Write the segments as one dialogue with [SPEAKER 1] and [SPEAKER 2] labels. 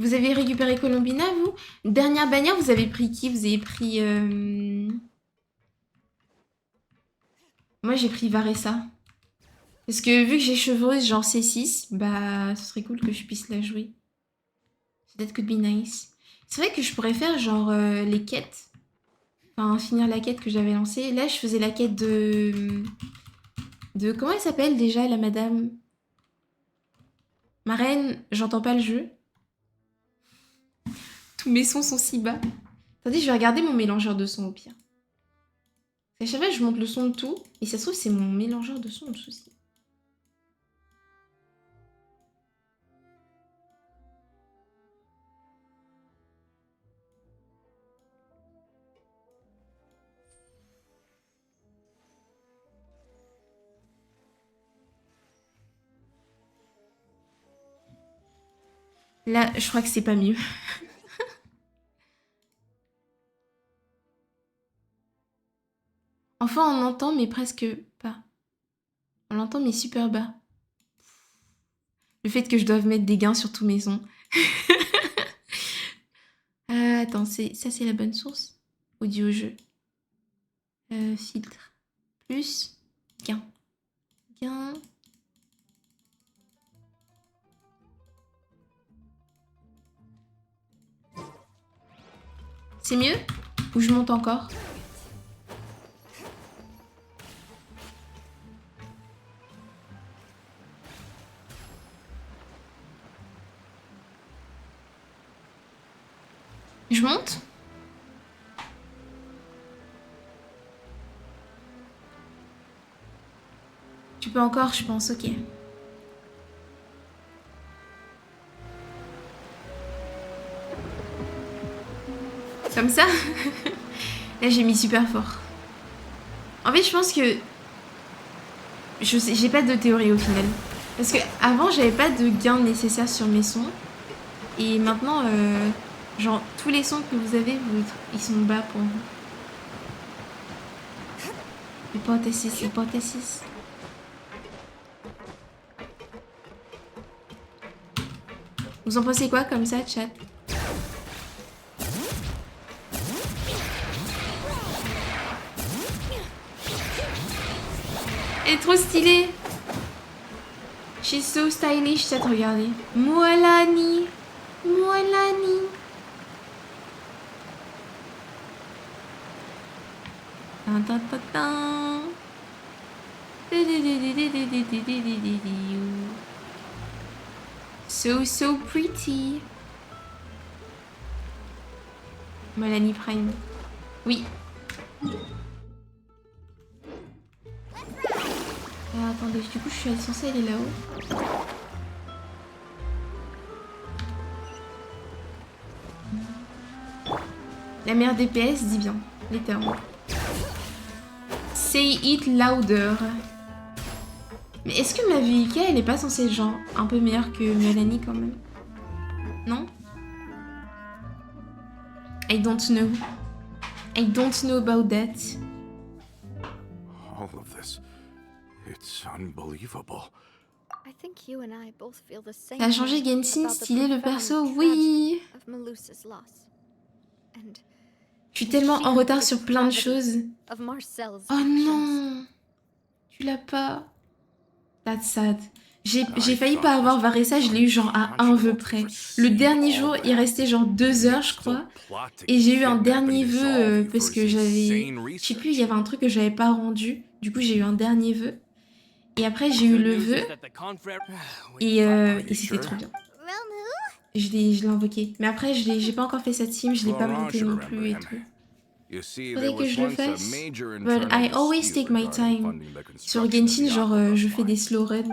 [SPEAKER 1] Vous avez récupéré Colombina, vous? Dernière bannière, vous avez pris qui? Vous avez pris... Moi, j'ai pris Varessa. Parce que vu que j'ai chevreuse genre C6, bah, ce serait cool que je puisse la jouer. That could be nice. C'est vrai que je pourrais faire genre les quêtes. Enfin, finir la quête que j'avais lancée. Là, je faisais la quête de... Comment elle s'appelle déjà, la madame? Ma reine, j'entends pas le jeu. Tous mes sons sont si bas. Attendez, je vais regarder mon mélangeur de sons au pire. À chaque fois, je monte le son de tout. Et ça se trouve, c'est mon mélangeur de sons le souci. Là, je crois que c'est pas mieux. Enfin, on entend, mais presque pas. On l'entend, mais super bas. Le fait que je doive mettre des gains sur tous mes sons. Attends, ça c'est la bonne source? Audio jeu. Filtre. Plus. Gain. Gain. C'est mieux? Ou je monte encore? Je monte? Tu peux encore, je pense, ok. Comme ça? Là, j'ai mis super fort. En fait, je pense que... j'ai pas de théorie au final. Parce que avant, j'avais pas de gain nécessaire sur mes sons. Et maintenant, genre, tous les sons que vous avez, ils sont bas pour vous. Hypothesis, hypothesis. Vous en pensez quoi comme ça, chat? Elle est trop stylée. She's so stylish, chat, regardez. Moalani. Moalani. So pretty. Moalani Prime. Oui. Attendez, du coup, je suis censée aller là-haut. La mère DPS dit bien, les termes. Say it louder. Mais est-ce que ma VIK, elle est pas censée être genre un peu meilleure que Mélanie quand même? Non? I don't know. I don't know about that.
[SPEAKER 2] All of this, it's unbelievable.
[SPEAKER 1] Ça a changé Genshin, stylé le perso, oui. Je suis tellement en retard sur plein de choses. Oh non, tu l'as pas. That's sad. J'ai failli pas avoir Varessa, je l'ai eu genre à un vœu près. Le dernier jour, il restait genre 2 heures, je crois. Et j'ai eu un dernier vœu parce que j'avais... Je sais plus, il y avait un truc que j'avais pas rendu. Du coup, j'ai eu un dernier vœu. Et après, j'ai eu le vœu. Et c'était trop bien. Je l'ai invoqué. Mais après, j'ai pas encore fait cette team, je l'ai pas monté non plus et tout. Faudrait que je le fasse. But I always take my time. Sur Genshin, genre, je fais des slow runs.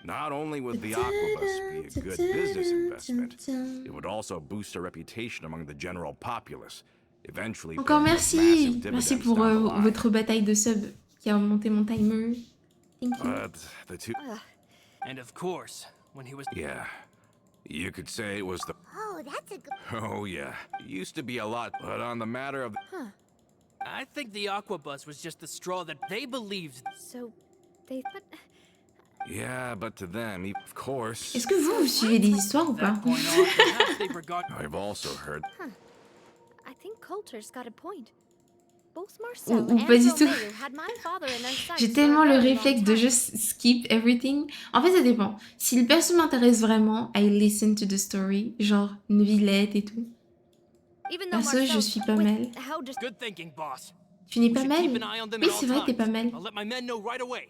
[SPEAKER 2] Not only would the Aquabus be a good business investment, it would also boost our reputation among the general populace. Eventually,
[SPEAKER 1] Encore merci. Merci pour votre bataille de sub qui a monté mon timer. Thank you.
[SPEAKER 2] The two...
[SPEAKER 3] And of course, when he was...
[SPEAKER 2] Yeah. You could say it was the...
[SPEAKER 4] Oh, that's a good...
[SPEAKER 2] Oh, yeah. It used to be a lot, but on the matter of...
[SPEAKER 4] Huh.
[SPEAKER 3] I think the Aquabus was just the straw that they believed.
[SPEAKER 4] So, they... But...
[SPEAKER 2] Yeah, but to them, of course.
[SPEAKER 1] Est-ce que vous suivez des histoires ou pas?
[SPEAKER 3] That point on, perhaps they've forgotten.
[SPEAKER 2] I've also heard.
[SPEAKER 4] I think Coulter's got a point. Both
[SPEAKER 1] Ou
[SPEAKER 4] Marcel and
[SPEAKER 1] pas du tout.
[SPEAKER 4] Romeo had my father in their sights
[SPEAKER 1] J'ai
[SPEAKER 4] for a
[SPEAKER 1] tellement le
[SPEAKER 4] very long
[SPEAKER 1] réflexe de
[SPEAKER 4] time.
[SPEAKER 1] juste skip everything. En fait, ça dépend. Si le perso m'intéresse vraiment, I listen to the story. Genre, une Villette et tout.
[SPEAKER 4] Even though
[SPEAKER 1] Perso, je
[SPEAKER 4] Marcel,
[SPEAKER 1] suis pas
[SPEAKER 4] with
[SPEAKER 1] mal.
[SPEAKER 4] how dis-
[SPEAKER 3] Good thinking, boss.
[SPEAKER 1] Tu n'es
[SPEAKER 3] We
[SPEAKER 1] pas
[SPEAKER 3] should
[SPEAKER 1] mal?
[SPEAKER 3] keep an eye on them
[SPEAKER 1] Oui,
[SPEAKER 3] at
[SPEAKER 1] c'est
[SPEAKER 3] all
[SPEAKER 1] vrai, t'es pas
[SPEAKER 3] times.
[SPEAKER 1] mal.
[SPEAKER 3] I'll let my men know right away.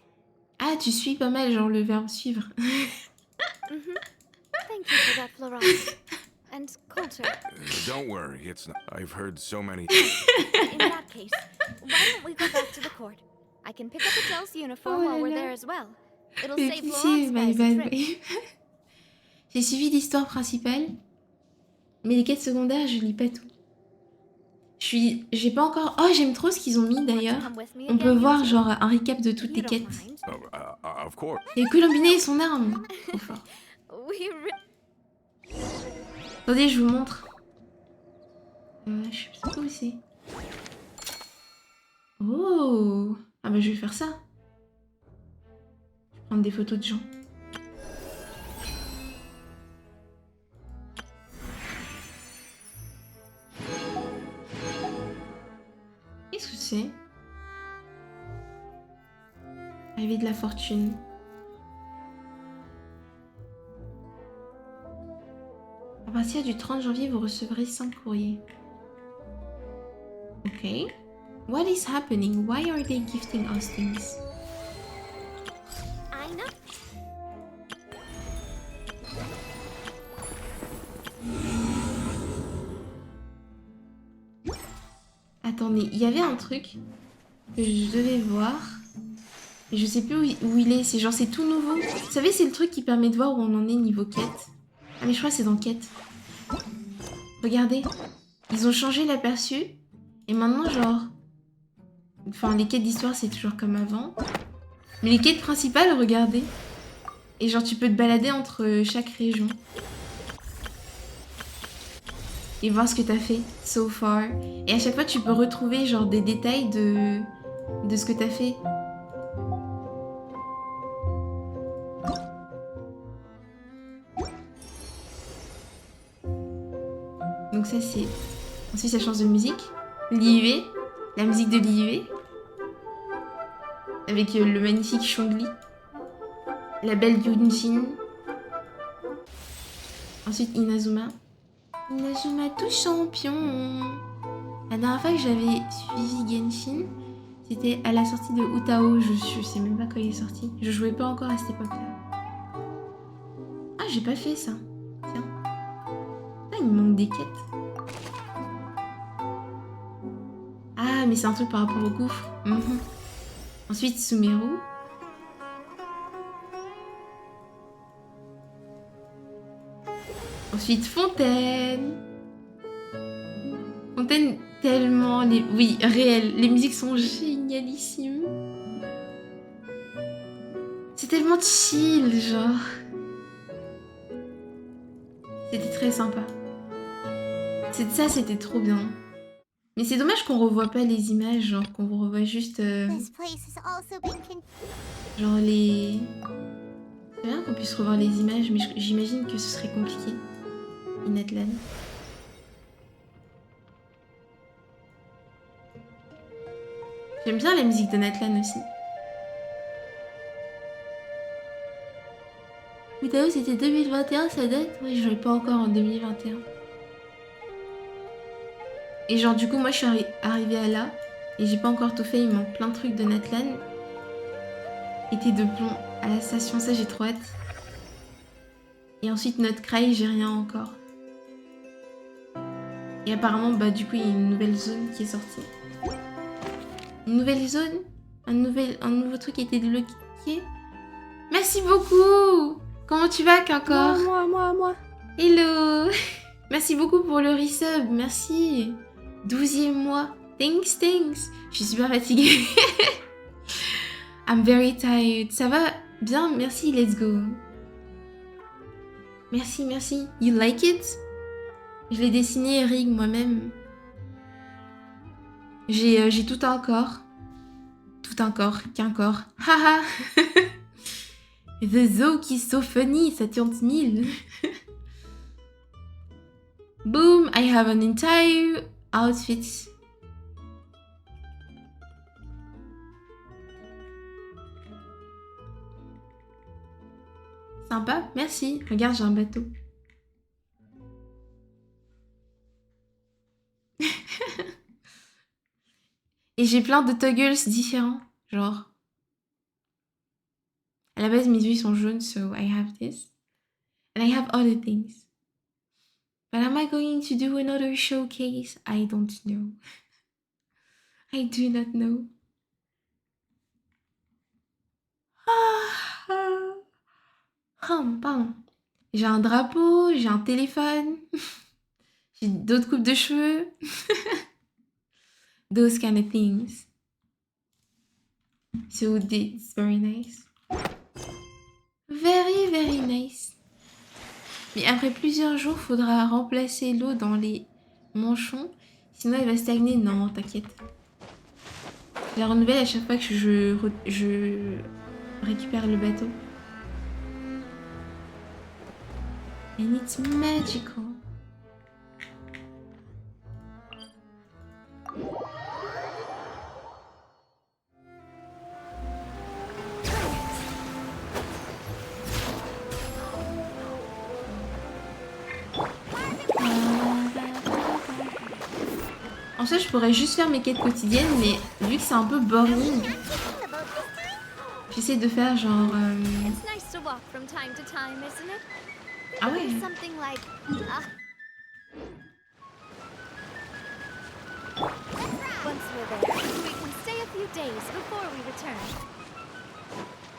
[SPEAKER 1] Ah, tu suis pas mal, genre le verbe suivre.
[SPEAKER 4] Thank you for that, Florence. And Coulter,
[SPEAKER 2] Don't worry, it's not. I've heard so many.
[SPEAKER 4] in that case, why don't we go back to the court? I can pick up Adele's uniform
[SPEAKER 1] Oh
[SPEAKER 4] while
[SPEAKER 1] là
[SPEAKER 4] we're
[SPEAKER 1] là.
[SPEAKER 4] there as well. It'll
[SPEAKER 1] Mais
[SPEAKER 4] save
[SPEAKER 1] pitié,
[SPEAKER 4] Florence
[SPEAKER 1] my
[SPEAKER 4] guys a
[SPEAKER 1] bad.
[SPEAKER 4] trip.
[SPEAKER 1] J'ai suivi l'histoire principale, mais les quêtes secondaires, je lis pas tout. J'ai pas encore... Oh, j'aime trop ce qu'ils ont mis
[SPEAKER 4] Want to
[SPEAKER 1] d'ailleurs.
[SPEAKER 4] come with me
[SPEAKER 1] On peut
[SPEAKER 4] again, you
[SPEAKER 1] voir
[SPEAKER 4] two?
[SPEAKER 1] genre un récap de toutes
[SPEAKER 4] You
[SPEAKER 1] les
[SPEAKER 4] don't
[SPEAKER 1] quêtes.
[SPEAKER 4] mind?
[SPEAKER 2] Of course.
[SPEAKER 1] Et Colombinet et son arme. Trop fort.
[SPEAKER 4] We re-
[SPEAKER 1] Attendez, je vous montre. Je sais pas où c'est. Oh. Ah bah je vais faire ça. Je vais prendre des photos de gens. Qu'est-ce que c'est? Arrivée de la fortune. À partir du 30 janvier, vous recevrez 5 courriers. Ok. What is happening? Why are they gifting us things?
[SPEAKER 4] I know.
[SPEAKER 1] Attendez, il y avait un truc que je devais voir. Mais je sais plus où il est. C'est genre, c'est tout nouveau. Vous savez, c'est le truc qui permet de voir où on en est niveau quête. Ah, mais je crois que c'est dans quête. Regardez. Ils ont changé l'aperçu. Et maintenant, genre... Enfin, les quêtes d'histoire, c'est toujours comme avant. Mais les quêtes principales, regardez. Et genre, tu peux te balader entre chaque région. Et voir ce que t'as fait so far. Et à chaque fois, tu peux retrouver genre des détails de ce que t'as fait. Donc ça, c'est... Ensuite, ça change de musique. L'IUV. La musique de l'IUV. Avec le magnifique Chongli. La belle Yunjin. Ensuite, Inazuma. Inazuma tout champion. La dernière fois que j'avais suivi Genshin, c'était à la sortie de Utao. Je sais même pas quand il est sorti. Je jouais pas encore à cette époque-là. Ah, j'ai pas fait ça. Tiens. Ah, il me manque des quêtes. Ah, mais c'est un truc par rapport au gouffre. Ensuite, Sumeru. Ensuite, Fontaine. Fontaine, tellement... Oui, réel. Les musiques sont génialissimes. C'est tellement chill, genre. C'était très sympa. Ça, c'était trop bien. Mais c'est dommage qu'on revoit pas les images, genre qu'on revoit juste... genre les... C'est bien qu'on puisse revoir les images, mais j'imagine que ce serait compliqué. Inatlan. J'aime bien la musique de Natlan aussi. Utao c'était 2021, ça date? Ouais, je jouais pas encore en 2021. Et genre du coup moi je suis arrivée à là et j'ai pas encore tout fait, il me manque plein de trucs de Natlan. Été de plomb à la station, ça j'ai trop hâte. Et ensuite Notre Cry, j'ai rien encore. Et apparemment bah du coup il y a une nouvelle zone qui est sortie. Une nouvelle zone, un nouveau truc qui a été débloqué. Merci beaucoup. Comment tu vas Kinkor?
[SPEAKER 5] Moi.
[SPEAKER 1] Hello. Merci beaucoup pour le resub, merci. 12e mois. Thanks. Je suis super fatiguée. I'm very tired. Ça va bien, merci, let's go. Merci. You like it? Je l'ai dessiné Rig moi-même. J'ai tout un corps. Tout un corps, qu'un corps. Haha. The Zouk is so funny, Saturn 1000. Boom, I have an entire outfit. Sympa, merci. Regarde, j'ai un bateau. Et j'ai plein de toggles différents, genre. À la base, mes yeux sont jaunes, so I have this. And I have other things. But am I going to do another showcase? I don't know. I do not know. Pardon. J'ai un drapeau, j'ai un téléphone, j'ai d'autres coupes de cheveux. Those kind of things. So it's very nice. Very, very nice. Mais après plusieurs jours, faudra remplacer l'eau dans les manchons. Sinon, elle va stagner. Non, t'inquiète. Je la renouvelle à chaque fois que je récupère le bateau. And it's magical. En soi, je pourrais juste faire mes quêtes quotidiennes, mais vu que c'est un peu boring, j'essaie de faire genre... Ah ouais.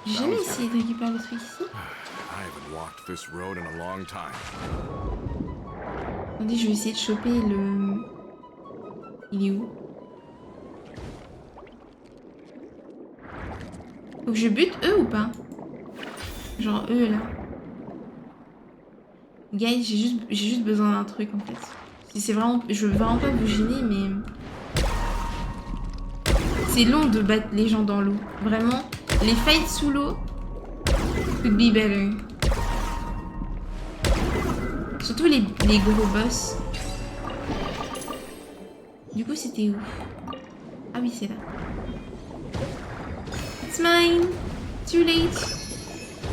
[SPEAKER 1] J'ai jamais essayé de récupérer le truc ici. Attendez, je vais essayer de choper le... Il est où? Faut que je bute eux ou pas? Genre eux là. Guys, j'ai juste besoin d'un truc en fait. Si c'est vraiment... Je veux vraiment pas vous gêner mais... C'est long de battre les gens dans l'eau. Vraiment, les fights sous l'eau could be better. Surtout les gros boss. Du coup, c'était où? Ah oui, c'est là. It's mine. Too late.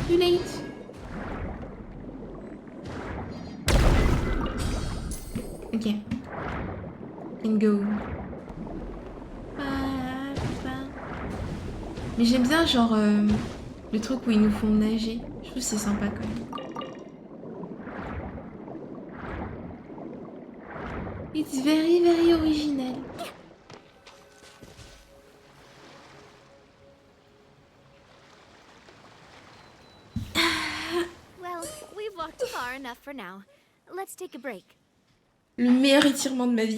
[SPEAKER 1] Too late. Ok. Can go. Mais j'aime bien genre le truc où ils nous font nager. Je trouve que c'est sympa quand même. It's very, very original.
[SPEAKER 4] Well, we've walked far enough for now. Let's take a break.
[SPEAKER 1] Le meilleur étirement de ma vie.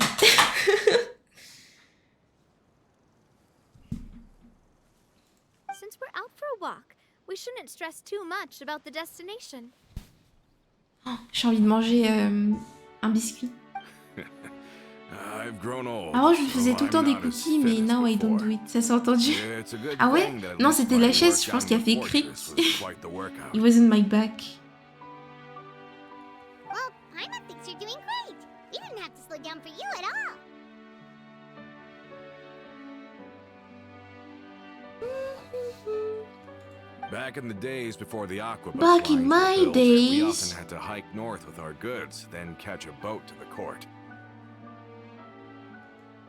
[SPEAKER 4] Since we're out for a walk, we shouldn't stress too much about the destination.
[SPEAKER 1] Oh, j'ai envie de manger un biscuit. Avant, je me faisais tout le temps des cookies, mais now I don't do it. Ça s'est entendu? Ah ouais? Non, c'était la chaise, je pense, qui a fait cric. It wasn't my back.
[SPEAKER 5] Well, Paimon thinks you're doing great. We didn't have to slow down for you at all.
[SPEAKER 2] Back in the days before the aquabus
[SPEAKER 1] Back in
[SPEAKER 2] lines
[SPEAKER 1] my
[SPEAKER 2] were built, we
[SPEAKER 1] days.
[SPEAKER 2] often had to hike north with our goods, then catch a boat to the court.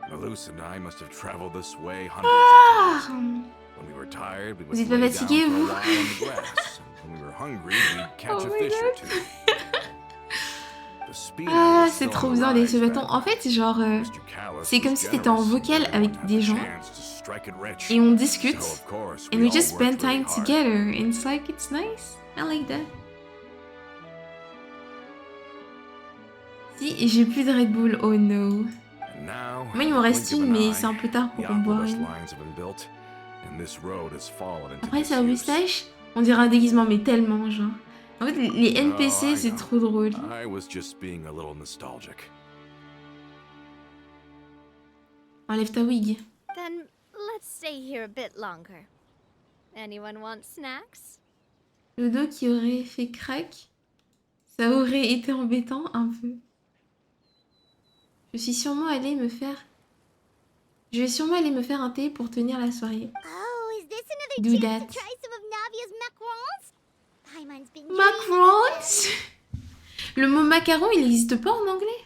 [SPEAKER 2] Malus and I must have traveled this way hundreds of times. When we were tired, we would
[SPEAKER 1] Vous êtes
[SPEAKER 2] lay
[SPEAKER 1] pas
[SPEAKER 2] down
[SPEAKER 1] fatigué,
[SPEAKER 2] for a
[SPEAKER 1] vous?
[SPEAKER 2] while on the grass. And when we were hungry, we'd catch
[SPEAKER 1] Oh
[SPEAKER 2] a
[SPEAKER 1] my
[SPEAKER 2] fish or
[SPEAKER 1] God.
[SPEAKER 2] two. The speed
[SPEAKER 1] Ah,
[SPEAKER 2] was
[SPEAKER 1] c'est
[SPEAKER 2] still
[SPEAKER 1] trop
[SPEAKER 2] on the
[SPEAKER 1] bien les
[SPEAKER 2] rise
[SPEAKER 1] ce bâton.
[SPEAKER 2] back
[SPEAKER 1] En
[SPEAKER 2] then.
[SPEAKER 1] fait, genre,
[SPEAKER 2] Mr. Callis
[SPEAKER 1] c'est comme
[SPEAKER 2] was
[SPEAKER 1] si t'étais en
[SPEAKER 2] generous,
[SPEAKER 1] vocal
[SPEAKER 2] but
[SPEAKER 1] avec
[SPEAKER 2] everyone had
[SPEAKER 1] des
[SPEAKER 2] the
[SPEAKER 1] gens
[SPEAKER 2] chance to strike it rich.
[SPEAKER 1] et on discute.
[SPEAKER 2] So, of course,
[SPEAKER 1] And
[SPEAKER 2] we
[SPEAKER 1] we
[SPEAKER 2] all
[SPEAKER 1] just spend
[SPEAKER 2] worked really
[SPEAKER 1] time
[SPEAKER 2] hard.
[SPEAKER 1] together. And it's like, it's nice. I like that. Si, et j'ai plus de Red Bull. Oh no.
[SPEAKER 2] And now,
[SPEAKER 1] Moi, il m'en reste
[SPEAKER 2] blink of
[SPEAKER 1] une,
[SPEAKER 2] an
[SPEAKER 1] mais
[SPEAKER 2] eye,
[SPEAKER 1] c'est un peu tard
[SPEAKER 2] the
[SPEAKER 1] pour en boire
[SPEAKER 2] aquabus
[SPEAKER 1] une.
[SPEAKER 2] lines have been built, and this road has fallen into
[SPEAKER 1] Après, ça,
[SPEAKER 2] disuse.
[SPEAKER 1] moustache, on dirait un déguisement, mais tellement, genre. En fait, les
[SPEAKER 2] Oh,
[SPEAKER 1] NPC,
[SPEAKER 2] I
[SPEAKER 1] c'est
[SPEAKER 2] know.
[SPEAKER 1] trop drôle.
[SPEAKER 2] I was just being a little nostalgic.
[SPEAKER 1] Enlève ta wig.
[SPEAKER 4] Then let's stay here a bit longer. Anyone want snacks?
[SPEAKER 1] Le dos qui aurait fait crack. Ça aurait été embêtant un peu. Je vais sûrement aller me faire un thé pour tenir la soirée.
[SPEAKER 5] Oh, is this another
[SPEAKER 1] Do
[SPEAKER 5] chance
[SPEAKER 1] that.
[SPEAKER 5] to try some of Navia's macarons? Paimon's been
[SPEAKER 1] Macarons. Le mot macaron, il n'existe pas en anglais?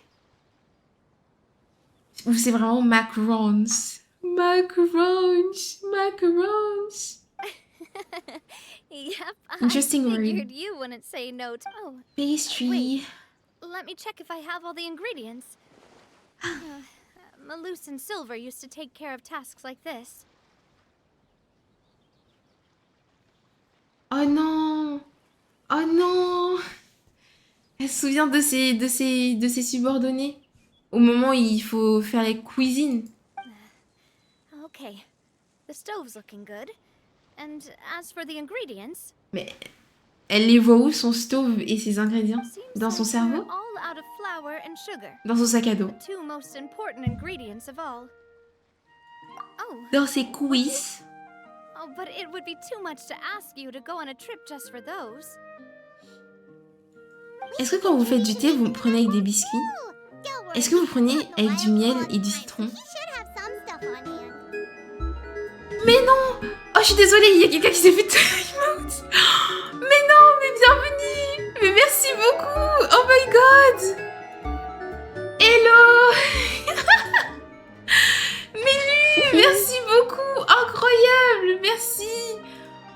[SPEAKER 1] Ou c'est vraiment macarons? Macarons.
[SPEAKER 4] Yep,
[SPEAKER 1] Interesting
[SPEAKER 4] I
[SPEAKER 1] word.
[SPEAKER 4] figured you wouldn't say no to... Oh,
[SPEAKER 1] Pastry.
[SPEAKER 4] Wait. let me check if I have all the ingredients. Malus and Silver used to take care of tasks like this.
[SPEAKER 1] Oh non. Oh non. Elle se souvient de ses subordonnés. Au moment où il faut faire la cuisine.
[SPEAKER 4] Okay, the stove's looking good. And as for the ingredients,
[SPEAKER 1] Mais elle les voit où, son stove et ses ingrédients?
[SPEAKER 4] seems
[SPEAKER 1] Dans son
[SPEAKER 4] like
[SPEAKER 1] cerveau?
[SPEAKER 4] we're all out of flour and sugar.
[SPEAKER 1] Dans son sac à dos?
[SPEAKER 4] The two most important ingredients of all. Oh,
[SPEAKER 1] Dans ses cuisses?
[SPEAKER 4] oh, but it would be too much to ask you to go on a trip just for those.
[SPEAKER 1] Est-ce que quand vous faites du thé, vous prenez avec des biscuits?
[SPEAKER 5] Don't worry.
[SPEAKER 1] Est-ce que vous prenez avec du miel et du
[SPEAKER 5] He
[SPEAKER 1] citron?
[SPEAKER 5] should have some stuff on hand.
[SPEAKER 1] Mais non! Oh, je suis désolée, il y a quelqu'un qui s'est fait time out. Mais non, mais bienvenue! Mais merci beaucoup! Oh my god! Hello! Mélu, merci beaucoup! Incroyable! Merci!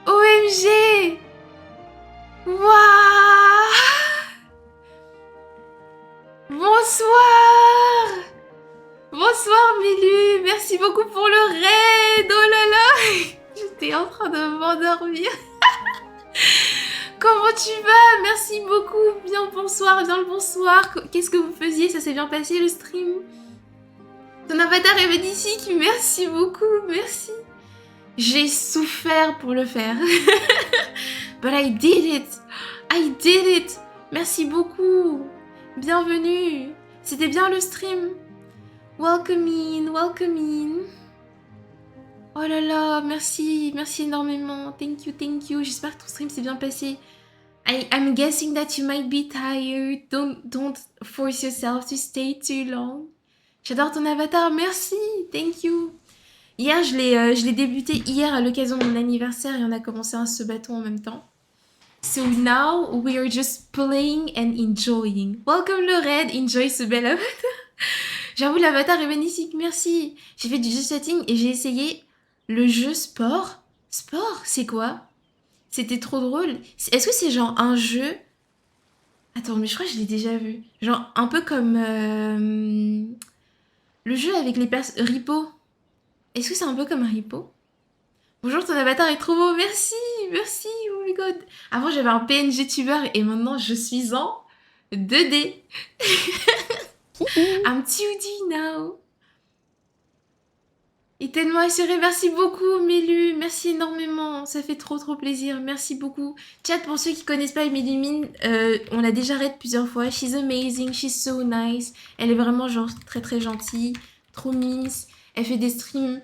[SPEAKER 1] OMG! Waouh! Bonsoir! Bonsoir Mélu, merci beaucoup pour le raid. Oh là là, j'étais en train de m'endormir. Comment tu vas? Merci beaucoup. Bien bonsoir, bien le bonsoir. Qu'est-ce que vous faisiez? Ça s'est bien passé le stream? Ton avatar est magnifique. Merci beaucoup, merci. J'ai souffert pour le faire. But I did it. I did it. Merci beaucoup. Bienvenue. C'était bien le stream. Welcome in, welcome in. Oh là là, merci, merci énormément. Thank you, thank you. J'espère que ton stream s'est bien passé. I'm guessing that you might be tired. Don't force yourself to stay too long. J'adore ton avatar, merci, thank you. Hier, je l'ai débuté hier à l'occasion de mon anniversaire et on a commencé un se bâton en même temps. So now we are just playing and enjoying. Welcome le raid, enjoy ce bel avatar. J'avoue, l'avatar est magnifique, merci. J'ai fait du jeu setting et j'ai essayé le jeu sport. Sport, c'est quoi? C'était trop drôle. Est-ce que c'est genre un jeu... Attends, mais je crois que je l'ai déjà vu. Genre un peu comme... le jeu avec les Ripo. Est-ce que c'est un peu comme Ripo? Bonjour, ton avatar est trop beau, merci, merci, oh my god. Avant, j'avais un PNG tuber et maintenant, je suis en 2D. I'm 2D now. Et tellement assuré, merci beaucoup Mélu, merci énormément, ça fait trop plaisir, merci beaucoup. Chat, pour ceux qui connaissent pas Mélimine, on l'a déjà raid plusieurs fois, she's amazing, she's so nice, elle est vraiment genre très gentille, trop mince, elle fait des streams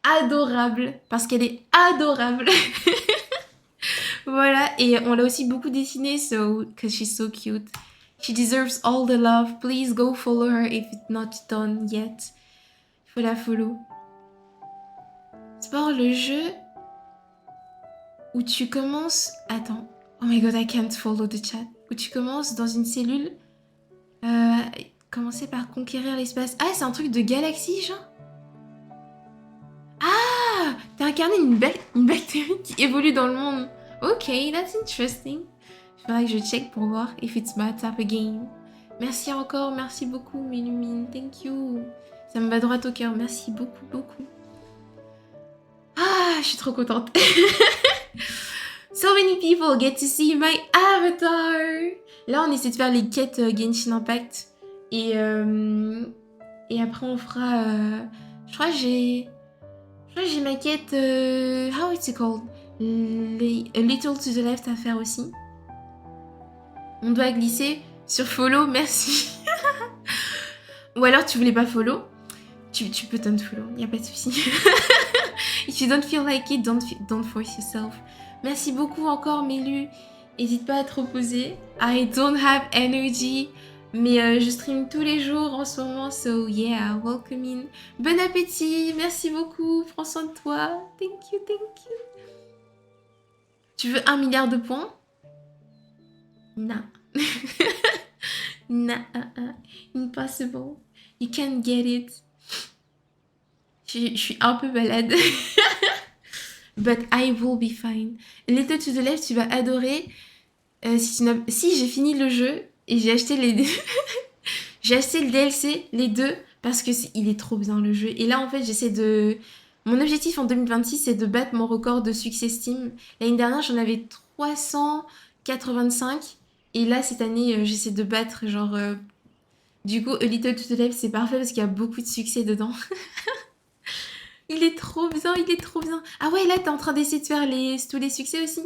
[SPEAKER 1] adorables, parce qu'elle est adorable. Voilà, et on l'a aussi beaucoup dessinée, so, cause she's so cute. She deserves all the love, please go follow her if it's not done yet. Il faut la follow. Sport, le jeu où tu commences... Attends. Oh my god, I can't follow the chat. Où tu commences dans une cellule. Commencer par conquérir l'espace. Ah, c'est un truc de galaxie, genre? Ah, t'as incarné une bactérie qui évolue dans le monde. Ok, that's interesting. Il faudrait que je check pour voir if it's my type of game. Merci encore, merci beaucoup, Mélimine. Thank you. Ça me va droit au cœur. Merci beaucoup. Ah, je suis trop contente. So many people get to see my avatar. Là, on essaie de faire les quêtes Genshin Impact. Et après, on fera... je crois que j'ai ma quête... how it's called? A Little to the Left à faire aussi. On doit glisser sur follow, merci. Ou alors, tu voulais pas follow? Tu peux don't follow, y a pas de souci. If you don't feel like it, don't force yourself. Merci beaucoup encore, Mélu. N'hésite pas à te reposer. I don't have energy. Mais je stream tous les jours en ce moment. So yeah, welcome in. Bon appétit. Merci beaucoup. Prends soin de toi. Thank you, thank you. Tu veux 1 milliard de points? Non. Nah, impossible. You can't get it. Je suis un peu malade. But I will be fine. Little to the Left, tu vas adorer. Si j'ai fini le jeu et j'ai acheté les j'ai acheté le DLC, les deux, parce que il est trop bien le jeu. Et là, en fait, j'essaie de... Mon objectif en 2026, c'est de battre mon record de succès Steam. L'année dernière, j'en avais 385. Et là, cette année, j'essaie de battre, genre... Du coup, A Little to the Left, c'est parfait parce qu'il y a beaucoup de succès dedans. Il est trop bien, il est trop bien. Ah ouais, là, t'es en train d'essayer de faire tous les succès aussi?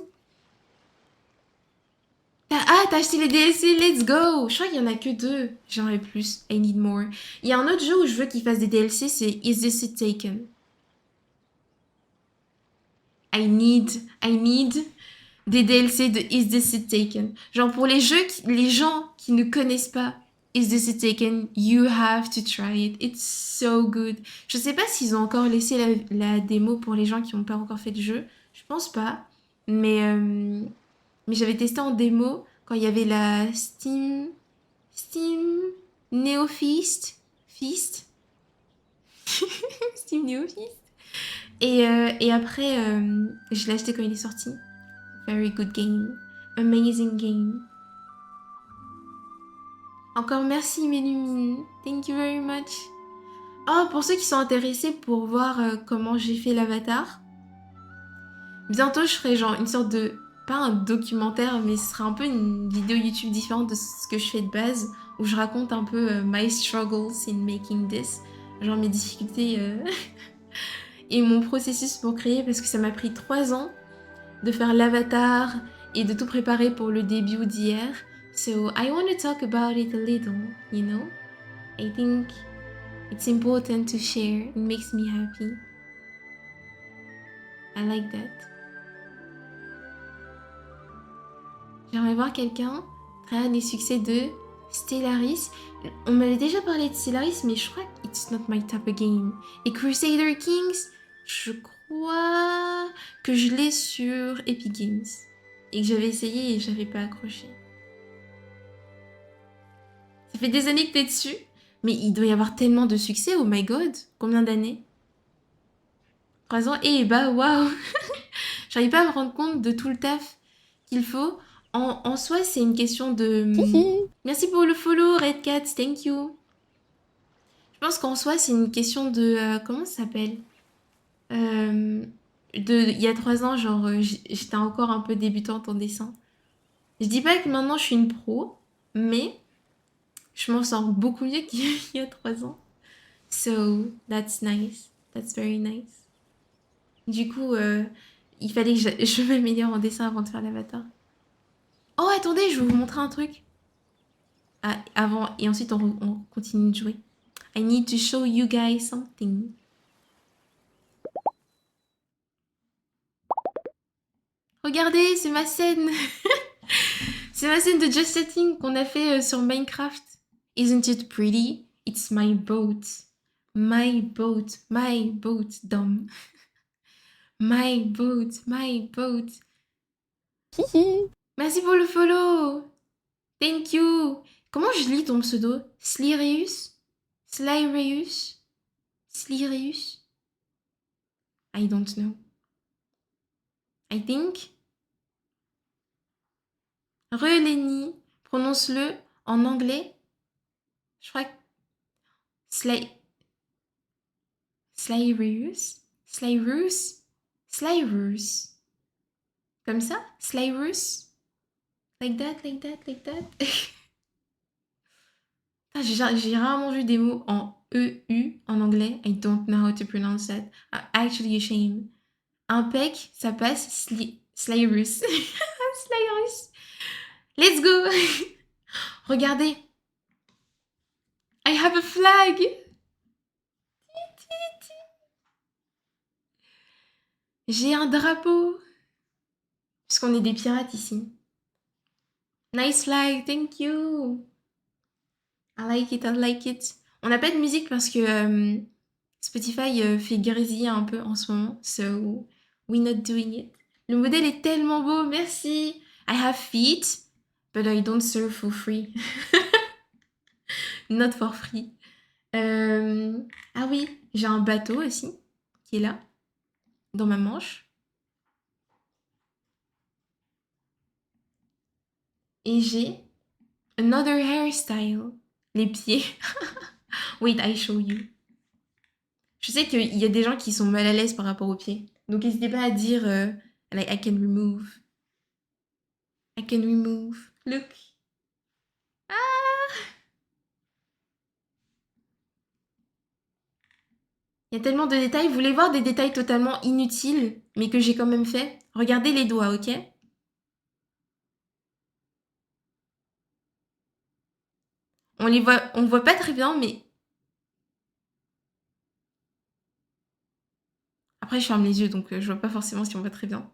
[SPEAKER 1] T'as acheté les DLC, let's go! Je crois qu'il y en a que 2. J'aimerais plus. I need more. Il y a un autre jeu où je veux qu'il fasse des DLC, c'est Is This It Taken? I need des DLC de Is This It Taken. Genre pour les gens qui ne connaissent pas Is This It Taken, you have to try it. It's so good. Je sais pas s'ils ont encore laissé la démo pour les gens qui n'ont pas encore fait le jeu. Je pense pas. Mais j'avais testé en démo quand il y avait la Steam Neo Feast. Steam Neo Feast. Et après, je l'ai acheté quand il est sorti. Very good game. Amazing game. Encore merci Mélumine. Thank you very much. Oh, pour ceux qui sont intéressés pour voir comment j'ai fait l'avatar, bientôt je ferai genre une sorte de... Pas un documentaire, mais ce sera un peu une vidéo YouTube différente de ce que je fais de base, où je raconte un peu my struggles in making this. Genre mes difficultés et mon processus pour créer, parce que ça m'a pris 3 ans de faire l'avatar et de tout préparer pour le début d'hier. So I want to talk about it a little, you know? I think it's important to share. It makes me happy. I like that. J'aimerais voir quelqu'un créer des succès de Stellaris. On m'avait déjà parlé de Stellaris, mais je crois que it's not my type of game. Et Crusader Kings, je crois que je l'ai sur Epic Games. Et que j'avais essayé et j'avais pas accroché. Ça fait des années que t'es dessus, mais il doit y avoir tellement de succès, oh my god. Combien d'années? 3 ans. Et bah waouh. J'arrive pas à me rendre compte de tout le taf qu'il faut. En soi, c'est une question de... Merci pour le follow, Red Cat, thank you. Je pense qu'en soi, c'est une question de... comment ça s'appelle? Il y a 3 ans, genre, j'étais encore un peu débutante en dessin. Je dis pas que maintenant, je suis une pro, mais je m'en sors beaucoup mieux qu'il y a 3 ans. So, that's nice. That's very nice. Du coup, il fallait que je m'améliore en dessin avant de faire l'avatar. Oh, attendez, je vais vous montrer un truc. Ah, avant, et ensuite on continue de jouer. I need to show you guys something. Regardez, c'est ma scène. C'est ma scène de Just Chatting qu'on a fait sur Minecraft. Isn't it pretty? It's my boat. My boat. My boat, dumb. My boat. My boat. Merci pour le follow. Thank you. Comment je lis ton pseudo? Slyreus? Slyreus? Slyreus? I don't know. I think. Releni. Prononce-le en anglais. Je crois que... Slyreus? Slyreus? Slyreus. Comme ça? Slyreus? Like that, like that, like that. J'ai rarement vu des mots en EU en anglais. I don't know how to pronounce that. I'm actually ashamed. Impec, ça passe. Slyrus. Slyrus. Let's go. Regardez. I have a flag. J'ai un drapeau. Puisqu'on est des pirates ici. Nice flag, thank you. I like it, I like it. On n'a pas de musique parce que Spotify fait grésiller un peu en ce moment. So, we're not doing it. Le modèle est tellement beau, merci. I have feet, but I don't serve for free. Not for free. Ah oui, j'ai un bateau aussi, qui est là, dans ma manche. Et j'ai another hairstyle. Les pieds. Wait, I show you. Je sais qu'il y a des gens qui sont mal à l'aise par rapport aux pieds. Donc n'hésitez pas à dire like I can remove. I can remove. Look. Ah! Il y a tellement de détails. Vous voulez voir des détails totalement inutiles, mais que j'ai quand même fait? Regardez les doigts, ok? On voit pas très bien, mais... Après, je ferme les yeux, donc je vois pas forcément si on voit très bien.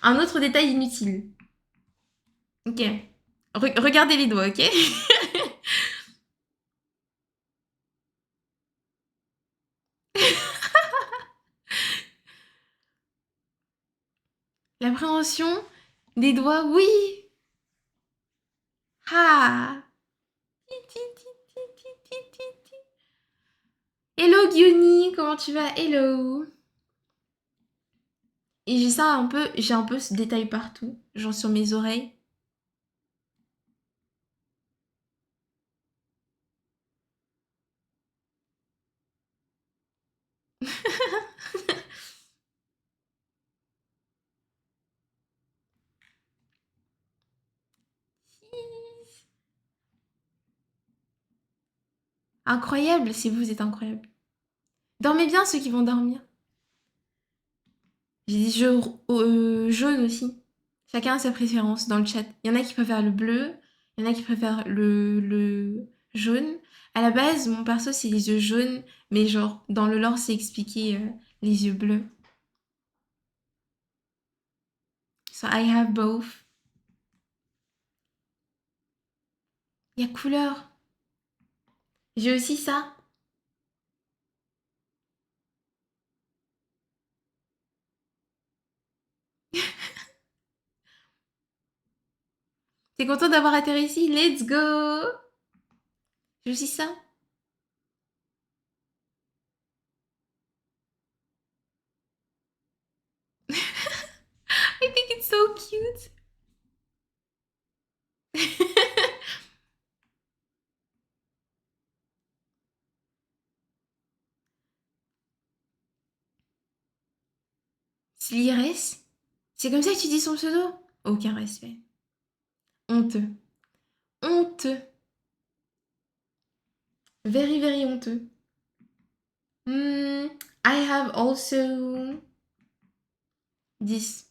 [SPEAKER 1] Un autre détail inutile. Ok. Regardez les doigts, ok? L'appréhension des doigts, oui! Ah! Hello Gyuni, comment tu vas? Hello! Et j'ai ça un peu, j'ai un peu ce détail partout, genre sur mes oreilles. Incroyable, c'est vous êtes incroyable. Dormez bien ceux qui vont dormir. J'ai dit jaune aussi. Chacun a sa préférence dans le chat. Il y en a qui préfèrent le bleu, il y en a qui préfèrent le jaune. À la base, mon perso, c'est les yeux jaunes, mais genre, dans le lore, c'est expliqué les yeux bleus. So I have both. Il y a couleur. J'ai aussi ça. T'es content d'avoir atterri ici? Let's go! J'ai aussi ça. I think it's so cute. Slires? C'est comme ça que tu dis son pseudo? Aucun respect. Honteux. Honteux. Very, very honteux. I have also this.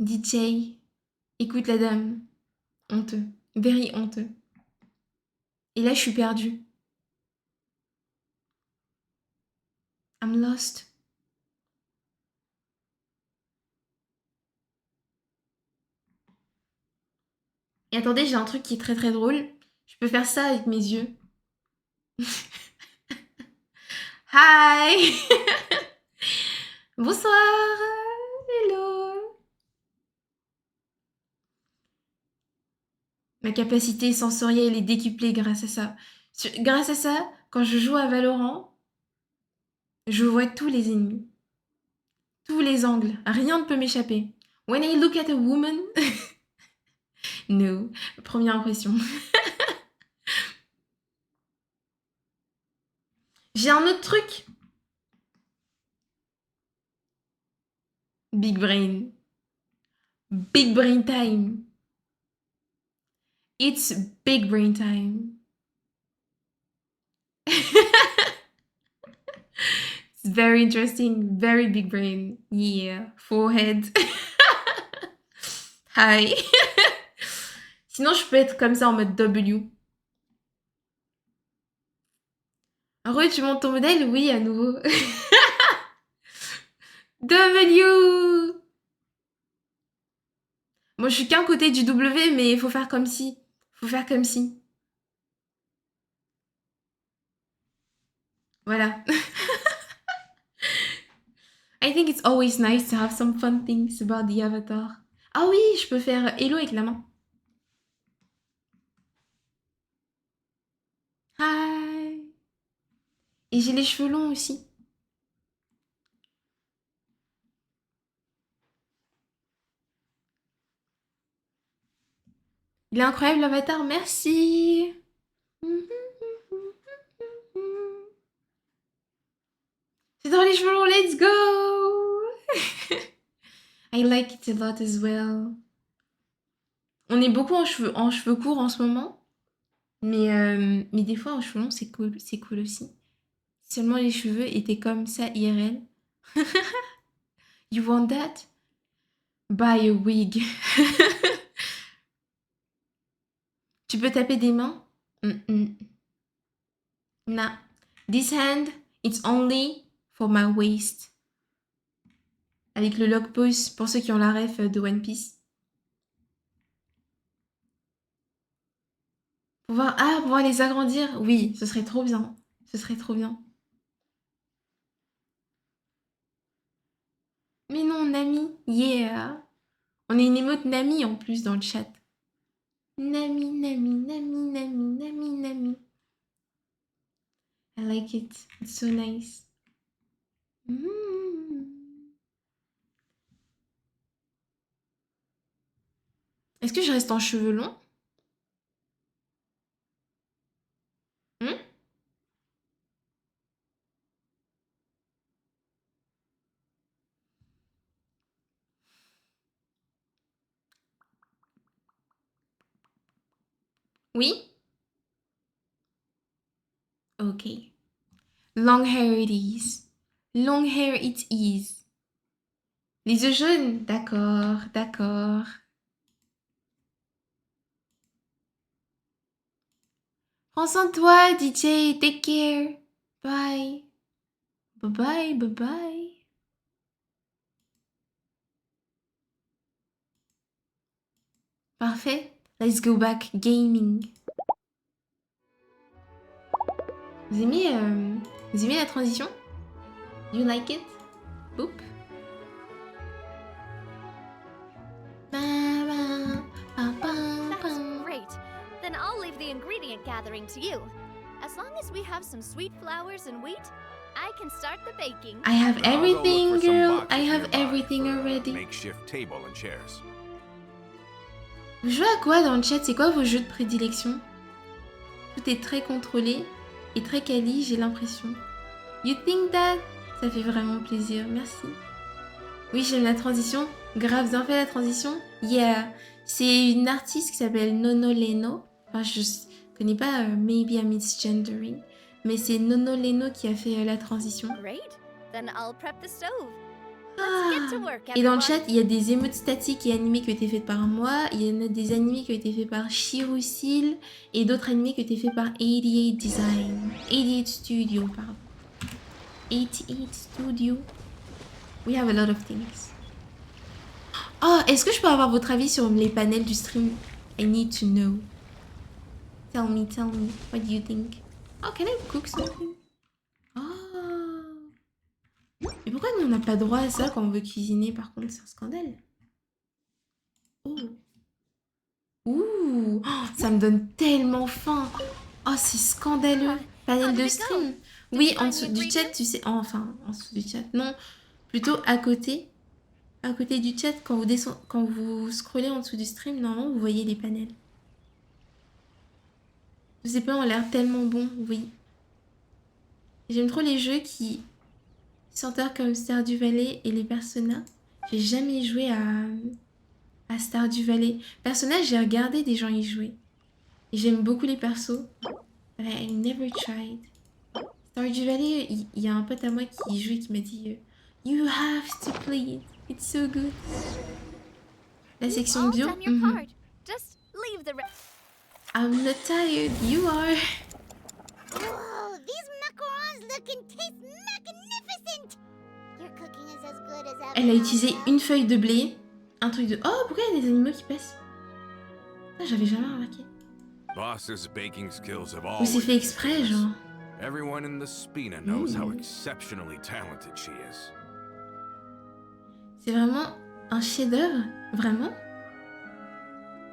[SPEAKER 1] DJ, écoute la dame. Honteux. Very honteux. Et là, je suis perdue. I'm lost. Et attendez, j'ai un truc qui est très très drôle. Je peux faire ça avec mes yeux. Hi! Bonsoir! Hello! Ma capacité sensorielle est décuplée grâce à ça. Grâce à ça, quand je joue à Valorant, je vois tous les ennemis. Tous les angles. Rien ne peut m'échapper. When I look at a woman... No. Première impression. J'ai un autre truc. Big brain. Big brain time. It's big brain time. It's very interesting. Very big brain. Yeah. Forehead. Hi. Sinon, je peux être comme ça en mode W. Re, tu montes ton modèle? Oui, à nouveau. W. Moi, je suis qu'un côté du W, mais il faut faire comme si. Faut faire comme si. Voilà. I think it's always nice to have some fun things about the avatar. Ah oui, je peux faire hello avec la main. Hi. Et j'ai les cheveux longs aussi. Il est incroyable l'avatar, merci. C'est dans les cheveux longs, let's go. I like it a lot as well. On est beaucoup en cheveux courts en ce moment. Mais des fois en cheveux longs, c'est cool aussi. Seulement les cheveux étaient comme ça IRL. You want that? Buy a wig. Tu peux taper des mains? Nah. This hand, it's only for my waist. Avec le lock pose, pour ceux qui ont la ref de One Piece. Pour voir les agrandir? Oui, ce serait trop bien. Ce serait trop bien. Mais non, Nami, yeah. On est une émote Nami en plus dans le chat. Nami, Nami, Nami, Nami, Nami, Nami. I like it. It's so nice. Est-ce que je reste en cheveux longs? Oui? Ok. Long hair it is. Long hair it is. Les yeux jaunes? D'accord, d'accord. Prends soin de toi, DJ. Take care. Bye. Bye bye, bye bye. Parfait. Let's go back gaming. Vous aimez la transition? You like it? Boop.
[SPEAKER 4] That's great. Then I'll leave the ingredient gathering to you. As long as we have some sweet flowers and wheat, I can start the baking.
[SPEAKER 1] I have
[SPEAKER 2] I'll go look
[SPEAKER 1] everything,
[SPEAKER 2] for some
[SPEAKER 1] girl.
[SPEAKER 2] boxes
[SPEAKER 1] I have
[SPEAKER 2] nearby
[SPEAKER 1] everything
[SPEAKER 2] for a
[SPEAKER 1] already.
[SPEAKER 2] Makeshift table and chairs.
[SPEAKER 1] Vous jouez à quoi dans le chat? C'est quoi vos jeux de prédilection? Tout est très contrôlé et très quali, j'ai l'impression. You think that? Ça fait vraiment plaisir, merci. Oui, j'aime la transition. Grave, vous en faites la transition? Yeah. C'est une artiste qui s'appelle Nono Leno. Enfin, je connais pas, maybe I'm misgendering. Mais c'est Nono Leno qui a fait la transition.
[SPEAKER 4] Great. Then I'll prep the stove.
[SPEAKER 1] Ah.
[SPEAKER 4] Let's get to work,
[SPEAKER 1] Et dans le
[SPEAKER 4] everyone.
[SPEAKER 1] chat, il y a des émotes statiques et animés qui ont été faits par moi. Il y en a des animés qui ont été faits par Shirusil et d'autres animés qui ont été faits par 88 Design. 88 Studio, pardon. 88 Studio. We have a lot of things. Oh, est-ce que je peux avoir votre avis sur les panels du stream? I need to know. Tell me. What do you think? Oh, can I cook something? Oh. Mais pourquoi nous on n'a pas droit à ça quand on veut cuisiner? Par contre, c'est un scandale. Oh. Ouh. Oh, ça me donne tellement faim. Oh, c'est scandaleux. Panel de stream. Oui, en dessous du chat, tu sais. Enfin, en dessous du chat. Non, plutôt à côté. À côté du chat, quand vous scrollez en dessous du stream, normalement, vous voyez les panels. Je sais pas, ont l'air tellement bons, oui. J'aime trop les jeux qui sortent comme Stardew Valley et les Persona. J'ai jamais joué à Stardew Valley. Persona, j'ai regardé des gens y jouer. Et j'aime beaucoup les persos. But I never tried. Stardew Valley, il y a un pote à moi qui joue et qui m'a dit You have to play it, it's so good. La section
[SPEAKER 4] All
[SPEAKER 1] bio.
[SPEAKER 4] done your part. Just leave the
[SPEAKER 1] I'm not tired, you are.
[SPEAKER 5] Whoa, these macarons look and taste magnificent! Your cooking is as good as ever.
[SPEAKER 1] Elle a utilisé une feuille de blé, un truc de... Oh, pourquoi il y a des animaux qui passent? Ça, j'avais jamais remarqué.
[SPEAKER 2] Boss's baking skills have
[SPEAKER 1] Ou c'est
[SPEAKER 2] always
[SPEAKER 1] fait exprès, genre.
[SPEAKER 2] Everyone in the Spina knows how exceptionally talented she is.
[SPEAKER 1] C'est vraiment un chef-d'œuvre, vraiment.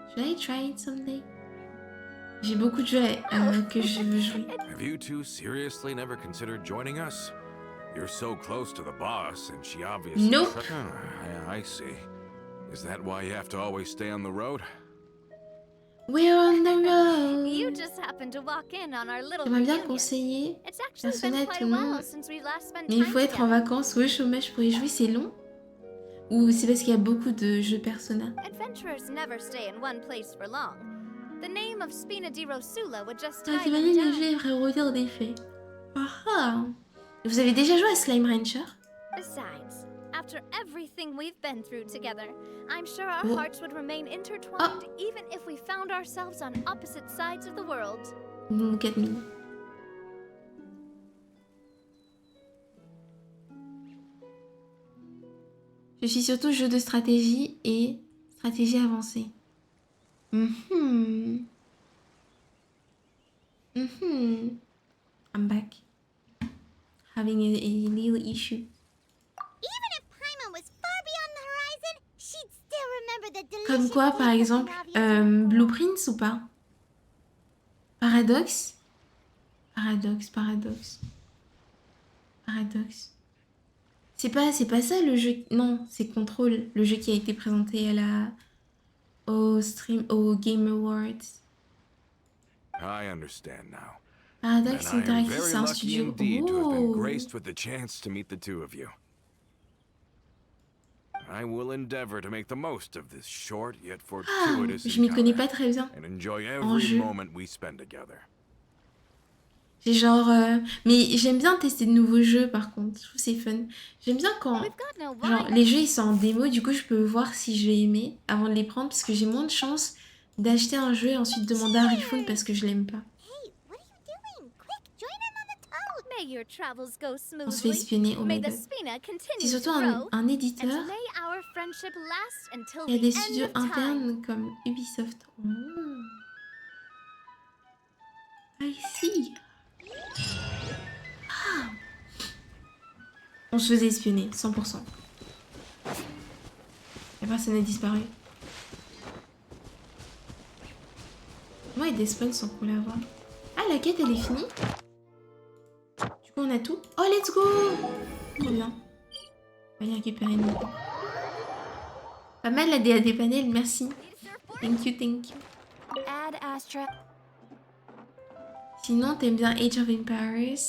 [SPEAKER 1] Should I try it someday? J'ai beaucoup de jeux que je veux jouer.
[SPEAKER 2] Have you two seriously never considered joining us? You're so close to the boss, and she obviously...
[SPEAKER 1] Nope.
[SPEAKER 2] I see. Is that why you have to always stay on the road?
[SPEAKER 1] We're on the road.
[SPEAKER 4] You just happened to walk in on our little
[SPEAKER 1] J'aimerais bien
[SPEAKER 4] reunion.
[SPEAKER 1] conseiller
[SPEAKER 4] It's actually
[SPEAKER 1] Persona
[SPEAKER 4] been
[SPEAKER 1] à
[SPEAKER 4] quite
[SPEAKER 1] tout
[SPEAKER 4] a
[SPEAKER 1] le
[SPEAKER 4] while
[SPEAKER 1] monde.
[SPEAKER 4] since we last spent
[SPEAKER 1] Mais il
[SPEAKER 4] time
[SPEAKER 1] faut être en
[SPEAKER 4] together.
[SPEAKER 1] vacances ou au chômage pour y jouer, c'est long? Ou c'est parce qu'il y a beaucoup de jeux Persona?
[SPEAKER 4] Adventurers never stay in one place for long. The name of Spina di Rosula would just
[SPEAKER 1] Ah,
[SPEAKER 4] tie
[SPEAKER 1] c'est
[SPEAKER 4] them
[SPEAKER 1] valide, le
[SPEAKER 4] down.
[SPEAKER 1] jeu est vrai redire des faits. Ah ah. Vous avez déjà joué à Slime Rancher?
[SPEAKER 4] Besides, after everything we've been through together, I'm sure our
[SPEAKER 1] Oh.
[SPEAKER 4] hearts would remain intertwined even if we found ourselves on opposite sides of the world.
[SPEAKER 1] Look at me. Je suis surtout jeu de stratégie et stratégie avancée. I'm back. Having a little issue.
[SPEAKER 5] Even if Paimon was far beyond the horizon, she'd still remember the delicious
[SPEAKER 1] Comme quoi, par
[SPEAKER 5] taste of
[SPEAKER 1] exemple,
[SPEAKER 5] Navia's
[SPEAKER 1] Blueprints ou pas? Paradoxe? Paradoxe. C'est pas ça le jeu. Non, c'est Control, le jeu qui a été présenté au Game Awards.
[SPEAKER 2] I understand now.
[SPEAKER 1] Paradoxe
[SPEAKER 2] And I am
[SPEAKER 1] Interactive,
[SPEAKER 2] very
[SPEAKER 1] c'est un
[SPEAKER 2] lucky
[SPEAKER 1] studio.
[SPEAKER 2] indeed to have been
[SPEAKER 1] Oh.
[SPEAKER 2] graced with the chance to meet the two of you. I will endeavor to make the most of this short yet
[SPEAKER 1] Ah,
[SPEAKER 2] fortuitous
[SPEAKER 1] je m'y connais pas
[SPEAKER 2] encounter
[SPEAKER 1] très bien.
[SPEAKER 2] and enjoy
[SPEAKER 1] en
[SPEAKER 2] every
[SPEAKER 1] jeu.
[SPEAKER 2] moment we spend together.
[SPEAKER 1] C'est genre. Mais j'aime bien tester de nouveaux jeux par contre. Je trouve que c'est fun. J'aime bien quand.
[SPEAKER 4] We've got no
[SPEAKER 1] Genre,
[SPEAKER 4] wine.
[SPEAKER 1] les jeux ils sont en démo, du coup je peux voir si je vais aimer avant de les prendre parce que j'ai moins de chance d'acheter un jeu et ensuite demander un refund parce que je l'aime pas.
[SPEAKER 5] Hey, what are you doing? Quick, join in on the toad.
[SPEAKER 4] May your travels go
[SPEAKER 1] On se fait
[SPEAKER 4] smoothly.
[SPEAKER 1] espionner, oh
[SPEAKER 4] May
[SPEAKER 1] my
[SPEAKER 4] the
[SPEAKER 1] god.
[SPEAKER 4] Spina
[SPEAKER 1] C'est
[SPEAKER 4] continue
[SPEAKER 1] surtout
[SPEAKER 4] to grow.
[SPEAKER 1] un
[SPEAKER 4] And
[SPEAKER 1] éditeur.
[SPEAKER 4] may our friendship last until
[SPEAKER 1] Il y a
[SPEAKER 4] the
[SPEAKER 1] des
[SPEAKER 4] end
[SPEAKER 1] studios
[SPEAKER 4] of time.
[SPEAKER 1] internes comme Ubisoft. Oh. I see. Ah. On se faisait espionner, 100%. La personne a disparu. Moi, il y a des spawns sans qu'on la voit. Ah, la quête, elle est finie. Du coup, on a tout. Oh, let's go! Trop bien. On va aller récupérer une. Pas mal la DAD panel, merci. Thank you.
[SPEAKER 4] Ad Astra.
[SPEAKER 1] Sinon, t'aimes bien Age of Empires,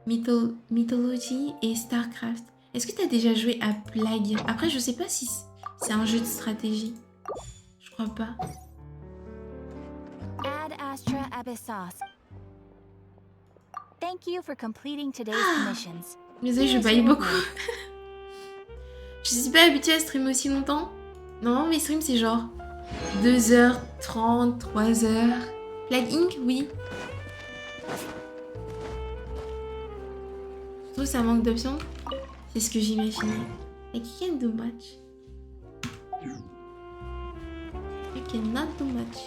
[SPEAKER 1] Mythology et Starcraft. Est-ce que t'as déjà joué à Plague? Après, je sais pas si c'est un jeu de stratégie. Je crois pas.
[SPEAKER 6] Ad Astra Abyssos. Thank you for completing today's commissions.
[SPEAKER 1] Désolée, je baille beaucoup. Je suis pas habituée à streamer aussi longtemps. Non, mes streams, c'est genre 2h30, 3h. Plague Inc, oui. Je trouve que ça manque d'options. C'est ce que j'imaginais. I can't do much. I cannot do much.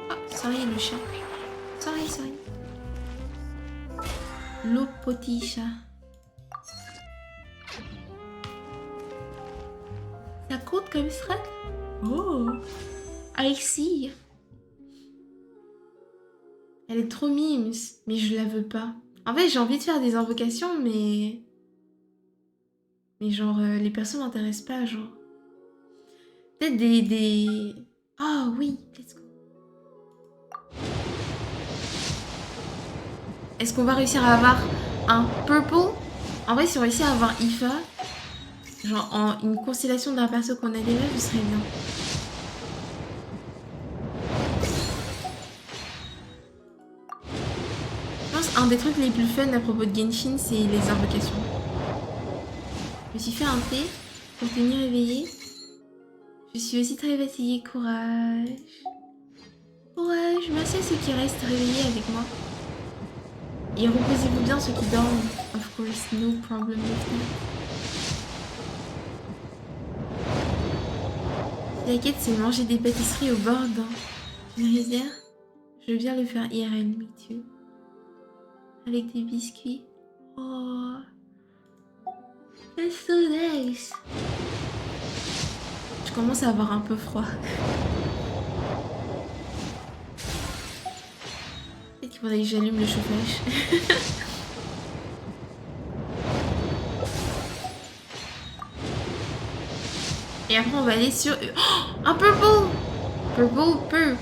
[SPEAKER 1] Oh, sorry le chat. Sorry. Le petit chat. Ça coûte comme ça? Oh, I see. Elle est trop mimes, mais je la veux pas. En fait, j'ai envie de faire des invocations, mais genre, les persos m'intéressent pas, genre. Peut-être des... Oh oui, let's go. Est-ce qu'on va réussir à avoir un purple? En vrai, si on réussit à avoir Ifa, genre en une constellation d'un perso qu'on a déjà, ce serait bien. un des trucs les plus fun à propos de Genshin, c'est les invocations. Je me suis fait un thé pour tenir éveillée. Je suis aussi très fatiguée. Courage. Courage. Merci à ceux qui restent réveillés avec moi. Et reposez-vous bien ceux qui dorment. Of course, no problem with that. La quête, c'est manger des pâtisseries au bord d'une rivière. Je veux bien le faire IRL, me too. Avec des biscuits. Oh. That's so nice. Je commence à avoir un peu froid. Peut-être qu'il faudrait que j'allume le chauffage. Et après on va aller sur... Oh, un purple. Purple.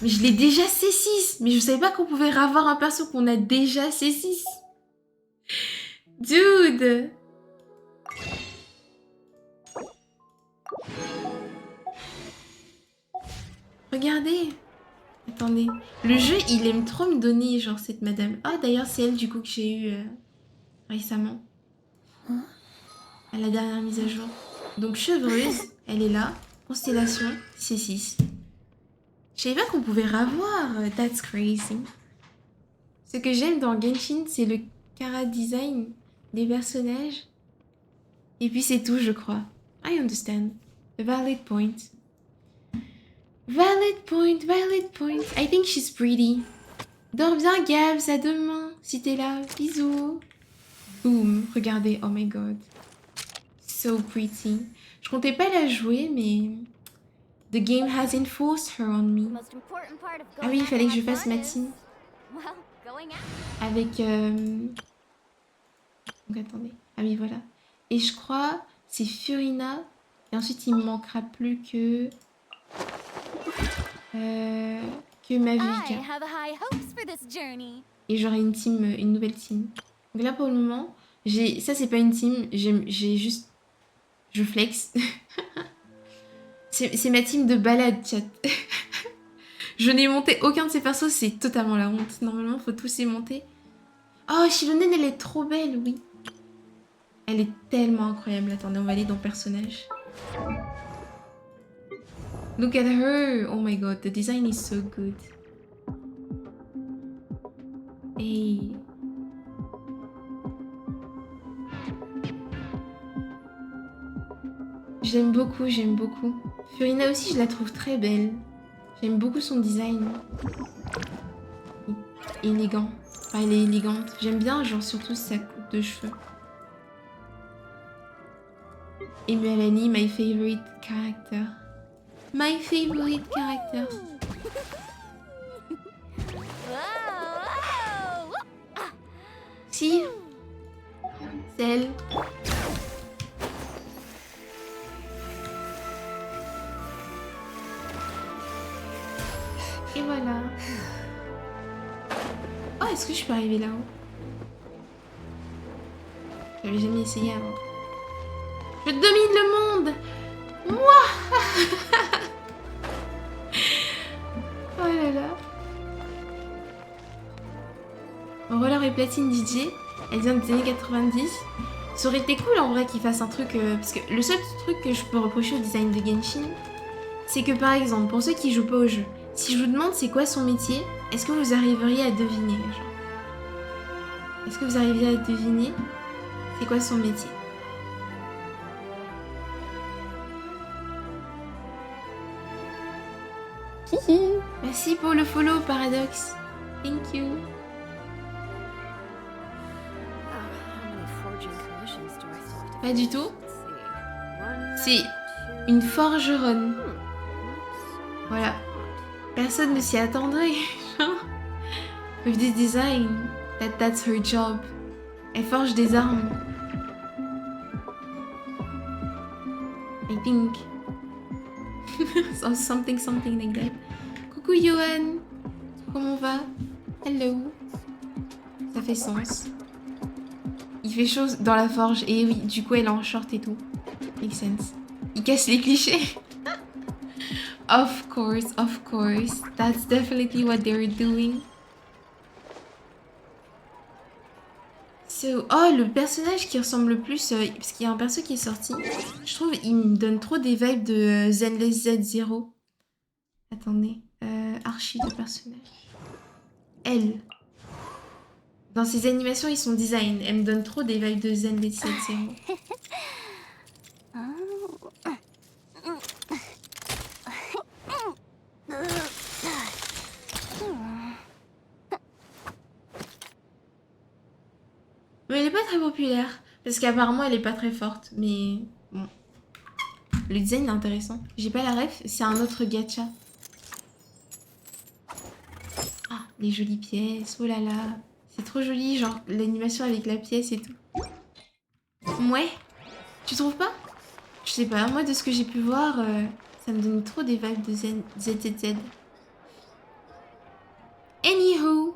[SPEAKER 1] Mais je l'ai déjà C6. Mais je savais pas qu'on pouvait avoir un perso qu'on a déjà C6. Dude. Regardez. Attendez. Le jeu, il aime trop me donner, genre, cette madame. Ah, d'ailleurs, c'est elle, du coup, que j'ai eu récemment. À la dernière mise à jour. Donc, chevreuse, elle est là. Constellation, C6. Je savais pas qu'on pouvait revoir. That's crazy. Ce que j'aime dans Genshin, c'est le chara design des personnages. Et puis, c'est tout, je crois. I understand. Valid point. Valid point. I think she's pretty. Dors bien, Gabs, à demain, si t'es là. Bisous. Boom, regardez, oh my god. So pretty. Je comptais pas la jouer, mais... The game has enforced her on me. Ah oui, il fallait que je fasse ma team. Avec... Donc attendez. Ah oui, voilà. Et je crois, c'est Furina. Et ensuite, il me manquera plus que... Mavica. Et j'aurai une team, une nouvelle team. Donc là pour le moment, ça c'est pas une team, j'ai juste, je flex. c'est ma team de balade, chat. Je n'ai monté aucun de ces persos, c'est totalement la honte. Normalement faut tous les monter. Oh, Shilonen, elle est trop belle, oui. Elle est tellement incroyable. Attendez, on va aller dans personnage. Look at her! Oh my god, the design is so good. Hey. J'aime beaucoup. Furina aussi, je la trouve très belle. J'aime beaucoup son design. Élégant. Enfin, elle est élégante. J'aime bien, genre, surtout sa coupe de cheveux. Et Melanie, my favorite character. My favorite character. Si. C'est elle. Et voilà. Oh, est-ce que je peux arriver là-haut? J'avais jamais essayé avant. Je domine le monde! Moi. Oh là là. Roller et Platine DJ, elle vient des années 90. Ça aurait été cool en vrai qu'ils fassent un truc... parce que le seul truc que je peux reprocher au design de Genshin, c'est que par exemple, pour ceux qui jouent pas au jeu, si je vous demande c'est quoi son métier, est-ce que vous arriveriez à deviner, genre? Est-ce que vous arriveriez à deviner c'est quoi son métier? Merci pour le follow, Paradox. Thank you. Pas du tout. C'est une forgeronne. Voilà. Personne ne s'y attendrait. With this design, that's her job. Elle forge des armes. I think. something like that. Coucou Johan. Comment on va? Hello. Ça fait sens. Il fait chaud dans la forge. Et oui, du coup elle est en short et tout. Makes sense. Il casse les clichés. Of course. That's definitely what they're doing. So, oh, le personnage qui ressemble le plus, parce qu'il y a un perso qui est sorti, je trouve il me donne trop des vibes de Zenless Z0. Attendez, archive de personnage. Elle. Dans ses animations et son design, elle me donne trop des vibes de Zenless Z0. Mais elle est pas très populaire, parce qu'apparemment elle est pas très forte, mais bon. Le design est intéressant. J'ai pas la ref, c'est un autre gacha. Ah, les jolies pièces, oh là là. C'est trop joli, genre l'animation avec la pièce et tout. Ouais, tu trouves pas? Je sais pas, moi de ce que j'ai pu voir, ça me donne trop des vibes de ZZZ. Anywho,